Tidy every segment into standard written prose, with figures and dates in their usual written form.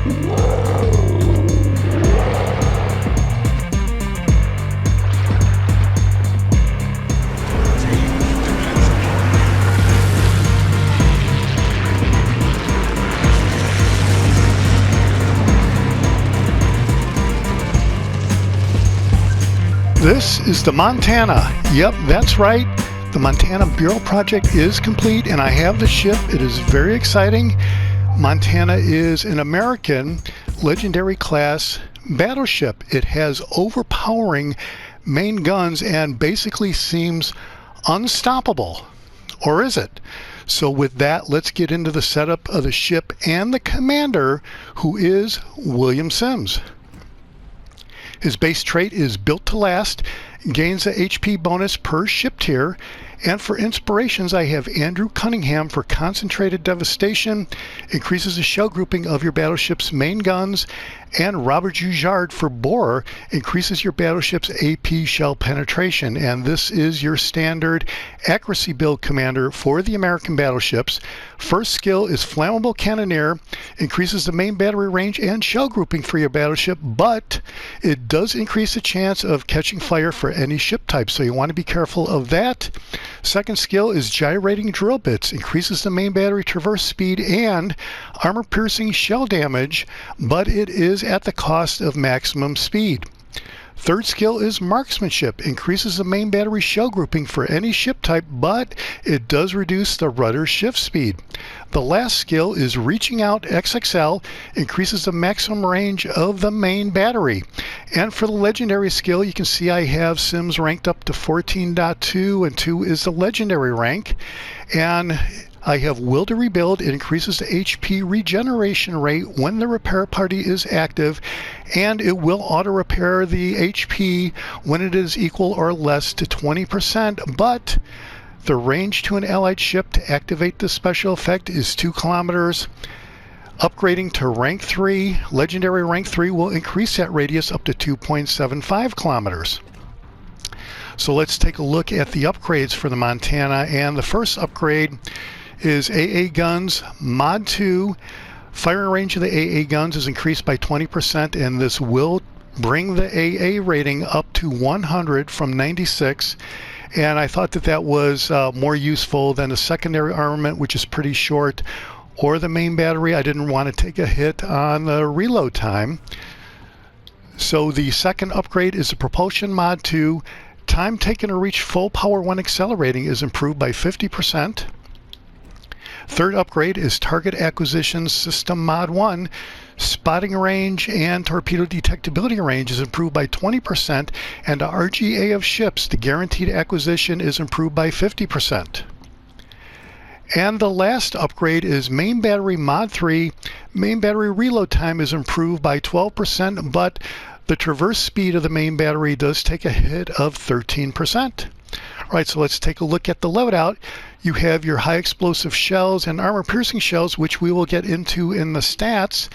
This is the Montana. Yep, that's right. The Montana Bureau project is complete and I have the ship. It is very exciting. Montana is an American legendary class battleship. It has overpowering main guns and basically seems unstoppable. Or is it? So with that, let's get into the setup of the ship and the commander, who is William Sims. His base trait is built to last, gains a HP bonus per ship tier, and for inspirations I have Andrew Cunningham for concentrated devastation, increases the shell grouping of your battleship's main guns, and Robert Jujard for bore, increases your battleship's AP shell penetration. And this is your standard accuracy build commander for the American battleships. First skill is Flammable Cannoneer, increases the main battery range and shell grouping for your battleship, but it does increase the chance of catching fire for any ship type, so you want to be careful of that. Second skill is Gyrating Drill Bits, increases the main battery traverse speed and armor piercing shell damage, but it is at the cost of maximum speed. Third skill is Marksmanship, increases the main battery shell grouping for any ship type, but it does reduce the rudder shift speed. The last skill is Reaching Out XXL, increases the maximum range of the main battery. And for the legendary skill, you can see I have Sims ranked up to 14.2, and 2 is the legendary rank. And I have Will to Rebuild. It increases the HP regeneration rate when the repair party is active, and it will auto repair the HP when it is equal or less to 20%, but the range to an allied ship to activate this special effect is 2 kilometers. Upgrading to rank 3, legendary rank 3, will increase that radius up to 2.75 kilometers. So let's take a look at the upgrades for the Montana, and the first upgrade is AA Guns Mod 2. Firing range of the AA guns is increased by 20%, and this will bring the AA rating up to 100 from 96. And I thought that that was more useful than the secondary armament, which is pretty short, or the main battery. I didn't want to take a hit on the reload time. So the second upgrade is the Propulsion Mod 2. Time taken to reach full power when accelerating is improved by 50%. Third upgrade is Target Acquisition System Mod 1. Spotting range and torpedo detectability range is improved by 20%, and the RGA of ships, the guaranteed acquisition, is improved by 50%. And the last upgrade is Main Battery Mod 3. Main battery reload time is improved by 12%, but the traverse speed of the main battery does take a hit of 13%. All right, so let's take a look at the loadout. You have your high explosive shells and armor piercing shells, which we will get into in the stats.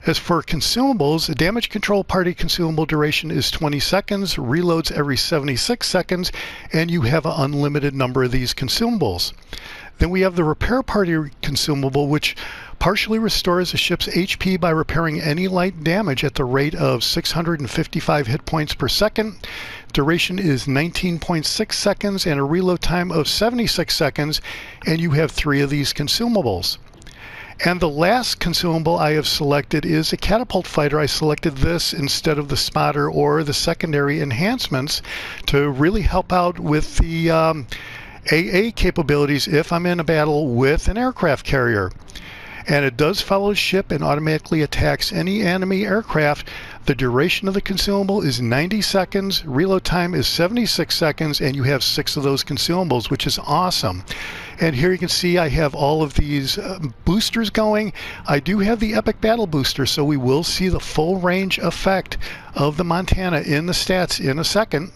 As for consumables, the damage control party consumable duration is 20 seconds, reloads every 76 seconds, and you have an unlimited number of these consumables. Then we have the repair party consumable, which partially restores the ship's HP by repairing any light damage at the rate of 655 hit points per second. Duration is 19.6 seconds and a reload time of 76 seconds, and you have 3 of these consumables. And the last consumable I have selected is a catapult fighter. I selected this instead of the spotter or the secondary enhancements to really help out with the AA capabilities if I'm in a battle with an aircraft carrier. And it does follow the ship and automatically attacks any enemy aircraft. The duration of the consumable is 90 seconds, reload time is 76 seconds, and you have 6 of those consumables, which is awesome. And here you can see I have all of these boosters going. I do have the Epic Battle Booster, so we will see the full range effect of the Montana in the stats in a second.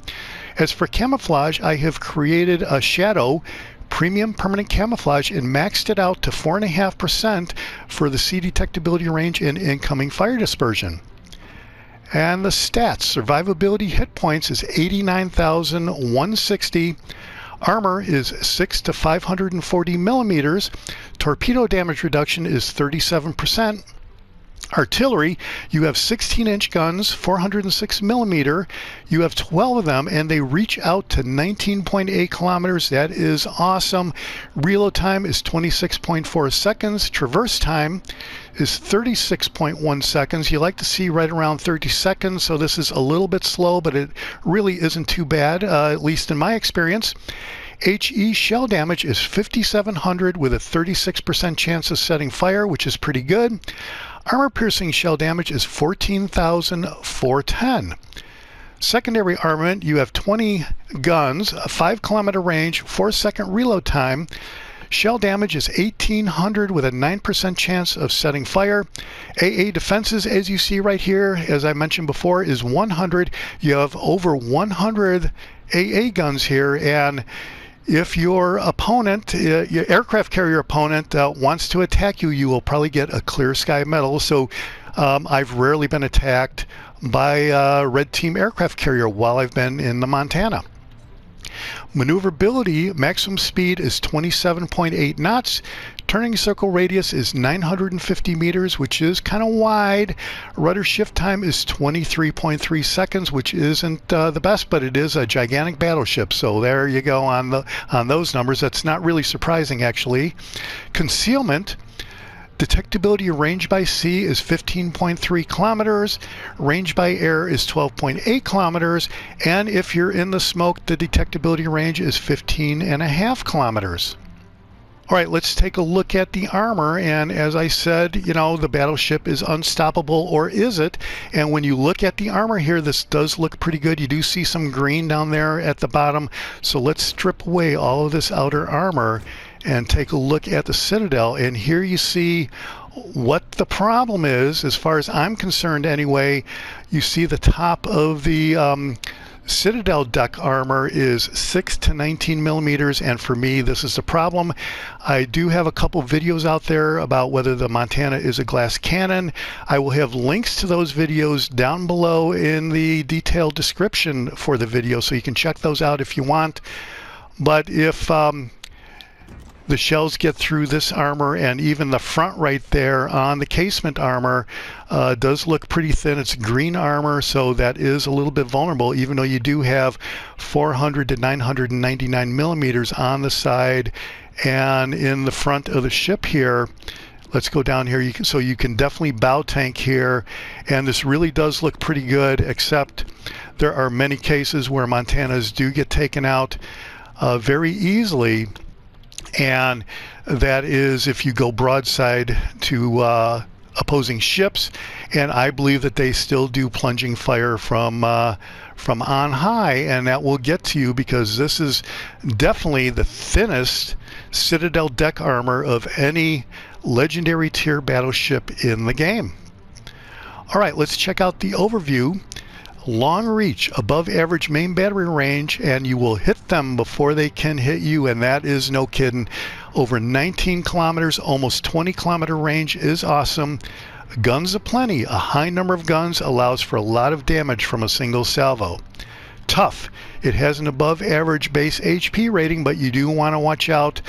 As for camouflage, I have created a Shadow Premium Permanent Camouflage and maxed it out to 4.5% for the sea detectability range and incoming fire dispersion. And the stats, survivability hit points is 89,160. Armor is 6 to 540 millimeters. Torpedo damage reduction is 37%. Artillery, you have 16-inch guns, 406 millimeter. You have 12 of them, and they reach out to 19.8 kilometers. That is awesome. Reload time is 26.4 seconds. Traverse time is 36.1 seconds. You like to see right around 30 seconds, so this is a little bit slow, but it really isn't too bad, at least in my experience. HE shell damage is 5,700 with a 36% chance of setting fire, which is pretty good. Armor-piercing shell damage is 14,410. Secondary armament, you have 20 guns, a 5-kilometer range, 4-second reload time. Shell damage is 1,800 with a 9% chance of setting fire. AA defenses, as you see right here, as I mentioned before, is 100. You have over 100 AA guns here, and if your opponent, your aircraft carrier opponent, wants to attack you, you will probably get a clear sky medal. So I've rarely been attacked by a red team aircraft carrier while I've been in the Montana. Maneuverability, maximum speed is 27.8 knots. Turning circle radius is 950 meters, which is kind of wide. Rudder shift time is 23.3 seconds, which isn't the best, but it is a gigantic battleship. So there you go on those numbers. That's not really surprising, actually. Concealment. Detectability range by sea is 15.3 kilometers. Range by air is 12.8 kilometers. And if you're in the smoke, the detectability range is 15.5 kilometers. All right, let's take a look at the armor. And as I said, you know, the battleship is unstoppable, or is it? And when you look at the armor here, this does look pretty good. You do see some green down there at the bottom. So let's strip away all of this outer armor and take a look at the Citadel. And here you see what the problem is, as far as I'm concerned anyway. You see the top of the Citadel Deck Armor is 6 to 19 millimeters, and for me this is the problem. I do have a couple videos out there about whether the Montana is a glass cannon. I will have links to those videos down below in the detailed description for the video, so you can check those out if you want. But if the shells get through this armor, and even the front right there on the casement armor does look pretty thin. It's green armor, so that is a little bit vulnerable, even though you do have 400 to 999 millimeters on the side and in the front of the ship here. Let's go down here. So you can definitely bow tank here, and this really does look pretty good, except there are many cases where Montanas do get taken out very easily. And that is if you go broadside to opposing ships, and I believe that they still do plunging fire from on high, and that will get to you, because this is definitely the thinnest Citadel Deck Armor of any Legendary Tier Battleship in the game. All right, let's check out the overview. Long reach, above average main battery range, and you will hit them before they can hit you, and that is no kidding. Over 19 kilometers, almost 20-kilometer range is awesome. Guns aplenty. A high number of guns allows for a lot of damage from a single salvo. Tough. It has an above average base HP rating, but you do want to watch out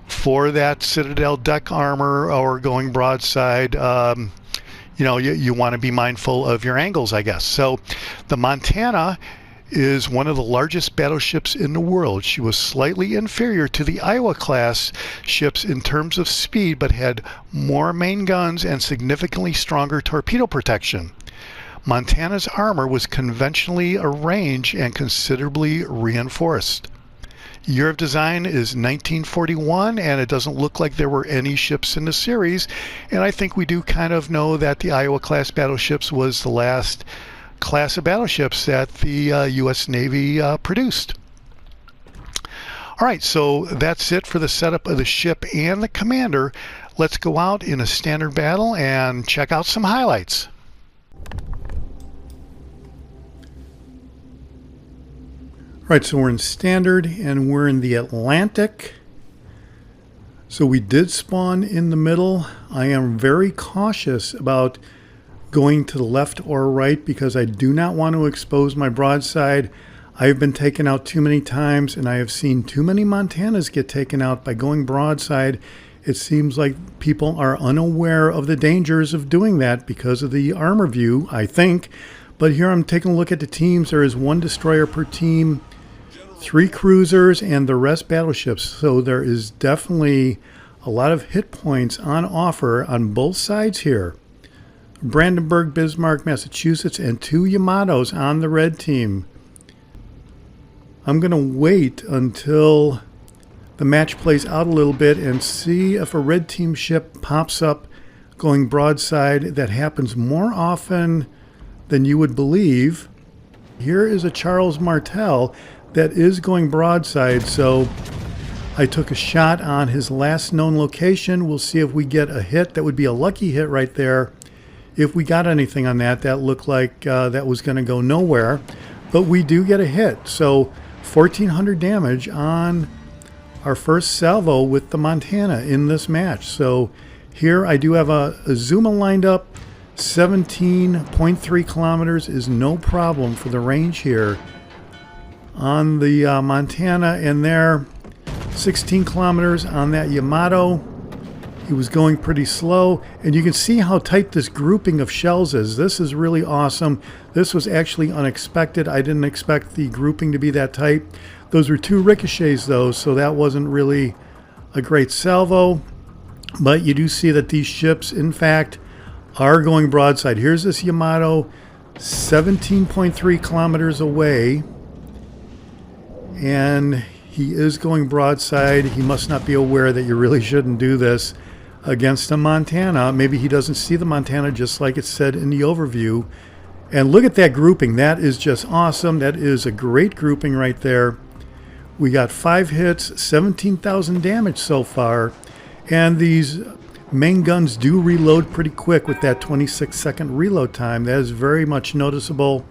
for that Citadel Deck Armor or going broadside. You know, you want to be mindful of your angles, I guess. So the Montana is one of the largest battleships in the world. She was slightly inferior to the Iowa class ships in terms of speed, but had more main guns and significantly stronger torpedo protection. Montana's armor was conventionally arranged and considerably reinforced. Year of design is 1941, and it doesn't look like there were any ships in the series, and I think we do kind of know that the Iowa class battleships was the last class of battleships that the U.S. Navy produced. All right, so that's it for the setup of the ship and the commander. Let's go out in a standard battle and check out some highlights. Right, so we're in standard and we're in the Atlantic. So we did spawn in the middle. I am very cautious about going to the left or right because I do not want to expose my broadside. I have been taken out too many times, and I have seen too many Montanas get taken out by going broadside It seems like people are unaware of the dangers of doing that because of the armor view, I think. But here I'm taking a look at the teams. There is 1 destroyer per team, 3 cruisers, and the rest battleships. So there is definitely a lot of hit points on offer on both sides here. Brandenburg, Bismarck, Massachusetts, and 2 Yamatos on the red team. I'm going to wait until the match plays out a little bit and see if a red team ship pops up going broadside. That happens more often than you would believe. Here is a Charles Martel that is going broadside, so I took a shot on his last known location. We'll see if we get a hit. That would be a lucky hit right there. If we got anything on that, that looked like that was going to go nowhere. But we do get a hit. So 1,400 damage on our first salvo with the Montana in this match. So here I do have a Zuma lined up. 17.3 kilometers is no problem for the range here on the Montana, and there 16 kilometers on that Yamato. He was going pretty slow, and you can see how tight this grouping of shells is. This is really awesome. This was actually unexpected. I didn't expect the grouping to be that tight. Those were 2 ricochets though, so that wasn't really a great salvo. But you do see that these ships, in fact, are going broadside. Here's this Yamato, 17.3 kilometers away, and he is going broadside. He must not be aware that you really shouldn't do this against a Montana. Maybe he doesn't see the Montana just like it said in the overview. And look at that grouping. That is just awesome. That is a great grouping right there. We got 5 hits, 17,000 damage so far, and these main guns do reload pretty quick with that 26-second reload time. That is very much noticeable.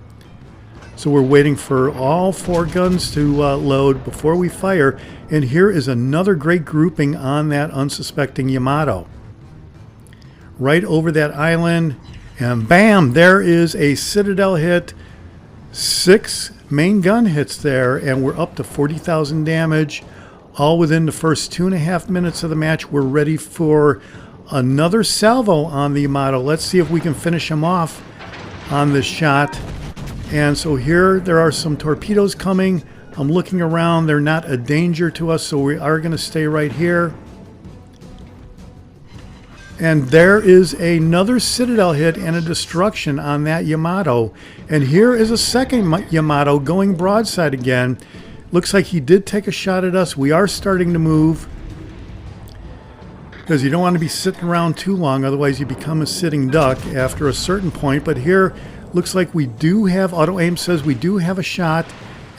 So we're waiting for all 4 guns to load before we fire. And here is another great grouping on that unsuspecting Yamato. Right over that island, and bam, there is a Citadel hit. 6 main gun hits there, and we're up to 40,000 damage, all within the first 2.5 minutes of the match. We're ready for another salvo on the Yamato. Let's see if we can finish him off on this shot. And so here there are some torpedoes coming. I'm looking around. They're not a danger to us, so we are going to stay right here. And there is another Citadel hit and a destruction on that Yamato. And here is a second Yamato going broadside again. Looks like he did take a shot at us. We are starting to move, because you don't want to be sitting around too long, otherwise you become a sitting duck after a certain point. But here looks like we do have, auto aim says we do have a shot,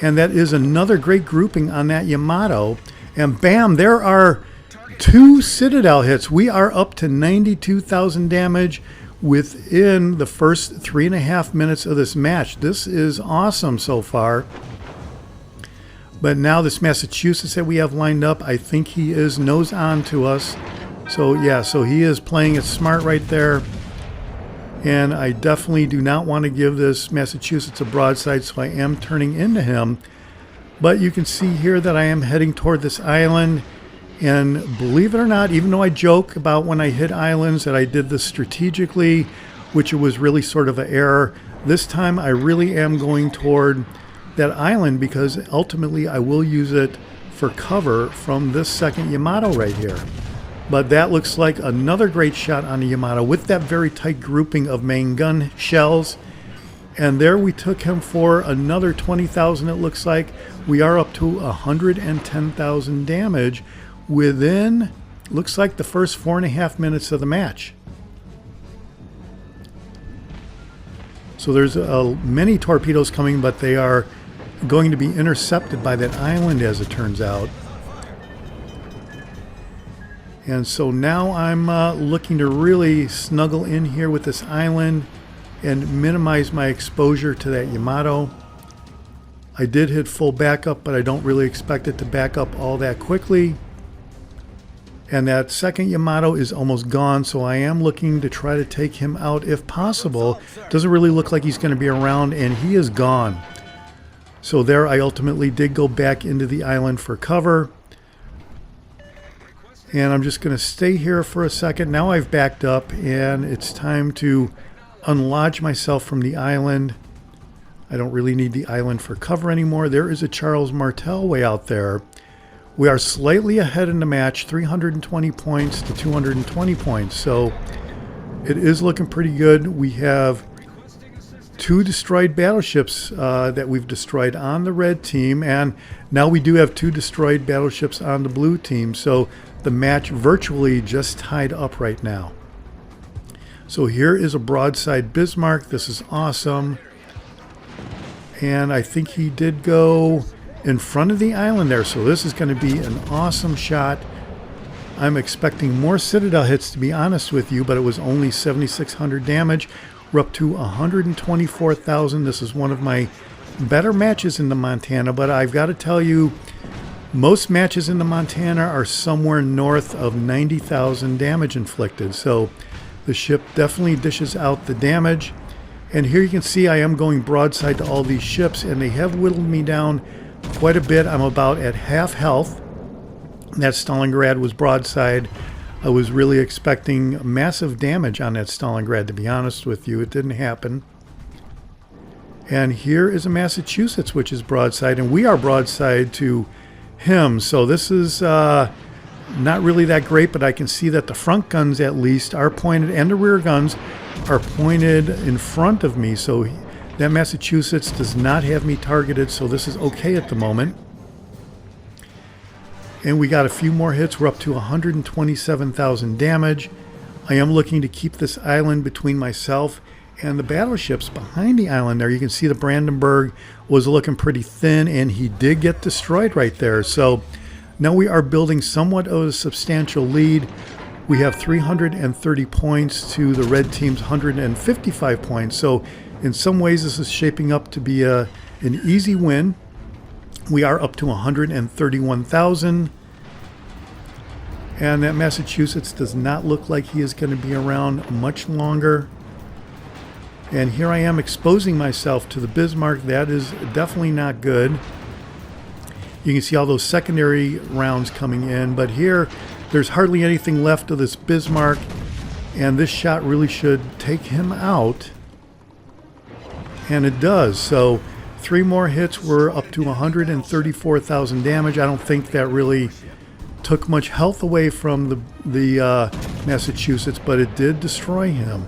and that is another great grouping on that Yamato. And bam, there are 2 Citadel hits. We are up to 92,000 damage within the first 3.5 minutes of this match. This is awesome so far. But now this Massachusetts that we have lined up, I think he is nose on to us. So yeah, so he is playing it smart right there. And I definitely do not want to give this Massachusetts a broadside, so I am turning into him. But you can see here that I am heading toward this island. And believe it or not, even though I joke about when I hit islands that I did this strategically, which was really sort of an error, this time I really am going toward that island, because ultimately I will use it for cover from this second Yamato right here. But that looks like another great shot on the Yamato with that very tight grouping of main gun shells. And there we took him for another 20,000, it looks like. We are up to 110,000 damage within, looks like, the first 4.5 minutes of the match. So there's many torpedoes coming, but they are going to be intercepted by that island, as it turns out. And so now I'm looking to really snuggle in here with this island and minimize my exposure to that Yamato. I did hit full backup, but I don't really expect it to back up all that quickly. And that second Yamato is almost gone, so I am looking to try to take him out if possible. Doesn't really look like he's going to be around, and he is gone. So there I ultimately did go back into the island for cover. And I'm just going to stay here for a second. Now I've backed up, and it's time to unlodge myself from the island. I don't really need the island for cover anymore. There is a Charles Martel way out there. We are slightly ahead in the match, 320 points to 220 points. So it is looking pretty good. We have 2 destroyed battleships that we've destroyed on the red team, and now we do have 2 destroyed battleships on the blue team. So the match virtually just tied up right now. So here is a broadside Bismarck. This is awesome. And I think he did go in front of the island there. So this is going to be an awesome shot. I'm expecting more Citadel hits, to be honest with you, but it was only 7,600 damage. We're up to 124,000. This is one of my better matches in the Montana, but I've got to tell you, most matches in the Montana are somewhere north of 90,000 damage inflicted. So the ship definitely dishes out the damage. And here you can see I am going broadside to all these ships, and they have whittled me down quite a bit. I'm about at half health. That Stalingrad was broadside. I was really expecting massive damage on that Stalingrad, to be honest with you. It didn't happen. And here is a Massachusetts, which is broadside, and we are broadside to him. So this is not really that great, but I can see that the front guns at least are pointed, and the rear guns are pointed in front of me. So that Massachusetts does not have me targeted, so this is okay at the moment. And we got a few more hits. We're up to 127,000 damage. I am looking to keep this island between myself and the battleships behind the island there. You can see the Brandenburg was looking pretty thin, and he did get destroyed right there. So now we are building somewhat of a substantial lead. We have 330 points to the red team's 155 points. So in some ways, this is shaping up to be an easy win. We are up to 131,000. And that Massachusetts does not look like he is going to be around much longer. And here I am exposing myself to the Bismarck. That is definitely not good. You can see all those secondary rounds coming in. But here, there's hardly anything left of this Bismarck. And this shot really should take him out. And it does. So 3 more hits. We're up to 134,000 damage. I don't think that really took much health away from the Massachusetts, but it did destroy him.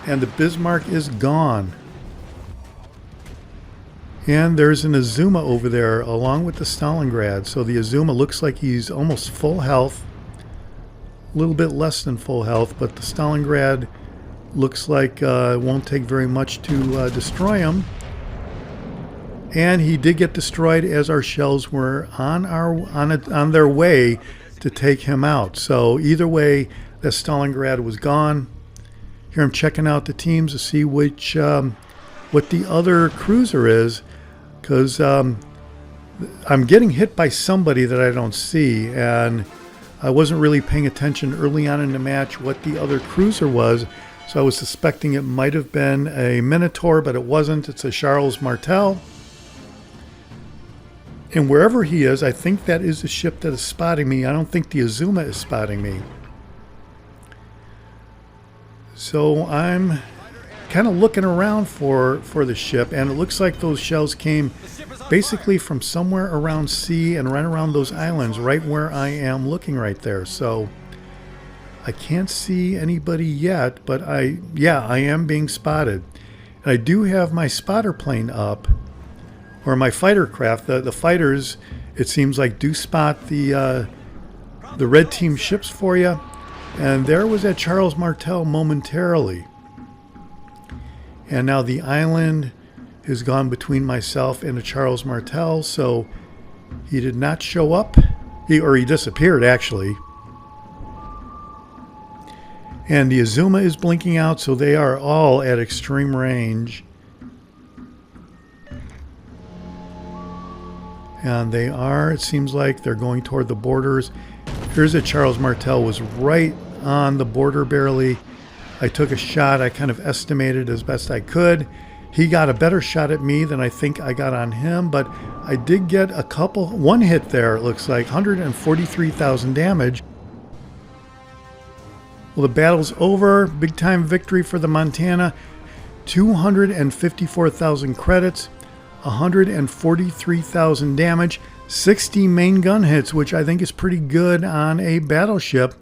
And the Bismarck is gone. And there's an Azuma over there along with the Stalingrad. So the Azuma looks like he's almost full health. A little bit less than full health, but the Stalingrad looks like it won't take very much to destroy him. And he did get destroyed as our shells were on their way to take him out. So either way, the Stalingrad was gone. Here I'm checking out the teams to see which what the other cruiser is, because I'm getting hit by somebody that I don't see, and I wasn't really paying attention early on in the match what the other cruiser was, so I was suspecting it might have been a Minotaur, but it wasn't. It's a Charles Martel. And wherever he is, I think that is the ship that is spotting me. I don't think the Azuma is spotting me. So I'm kind of looking around for the ship, and it looks like those shells came basically from somewhere around sea and right around those islands, right where I am looking right there. So I can't see anybody yet, but I am being spotted. And I do have my spotter plane up, or my fighter craft. The fighters, it seems like, do spot the red team ships for you. And there was that Charles Martel momentarily. And now the island has gone between myself and a Charles Martel, so he did not show up. He disappeared, actually. And the Azuma is blinking out, so they are all at extreme range. And they are, it seems like they're going toward the borders. Here's a Charles Martel, was right on the border barely. I took a shot, I kind of estimated as best I could. He got a better shot at me than I think I got on him, but I did get one hit there, it looks like, 143,000 damage. Well, the battle's over. Big time victory for the Montana. 254,000 credits, 143,000 damage, 60 main gun hits, which I think is pretty good on a battleship.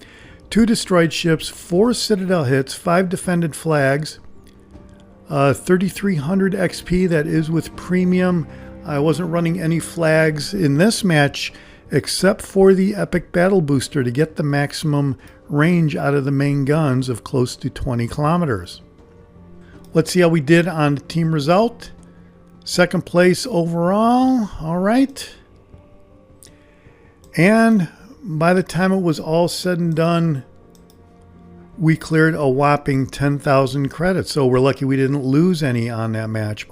2 destroyed ships, 4 Citadel hits, 5 defended flags, 3,300 XP. That is with premium. I wasn't running any flags in this match except for the Epic Battle Booster to get the maximum range out of the main guns of close to 20 kilometers. Let's see how we did on the team result. Second place overall. All right. And by the time it was all said and done, we cleared a whopping 10,000 credits. So we're lucky we didn't lose any on that match.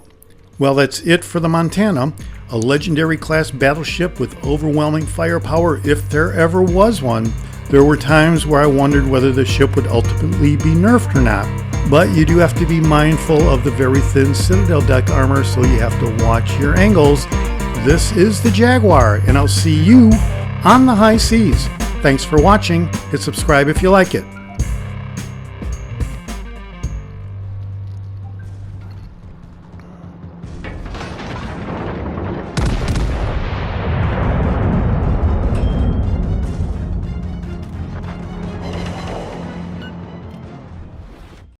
Well, that's it for the Montana, a legendary class battleship with overwhelming firepower if there ever was one. There were times where I wondered whether the ship would ultimately be nerfed or not. But you do have to be mindful of the very thin Citadel Deck Armor, so you have to watch your angles. This is the Jaguar, and I'll see you on the high seas. Thanks for watching. Hit subscribe if you like it.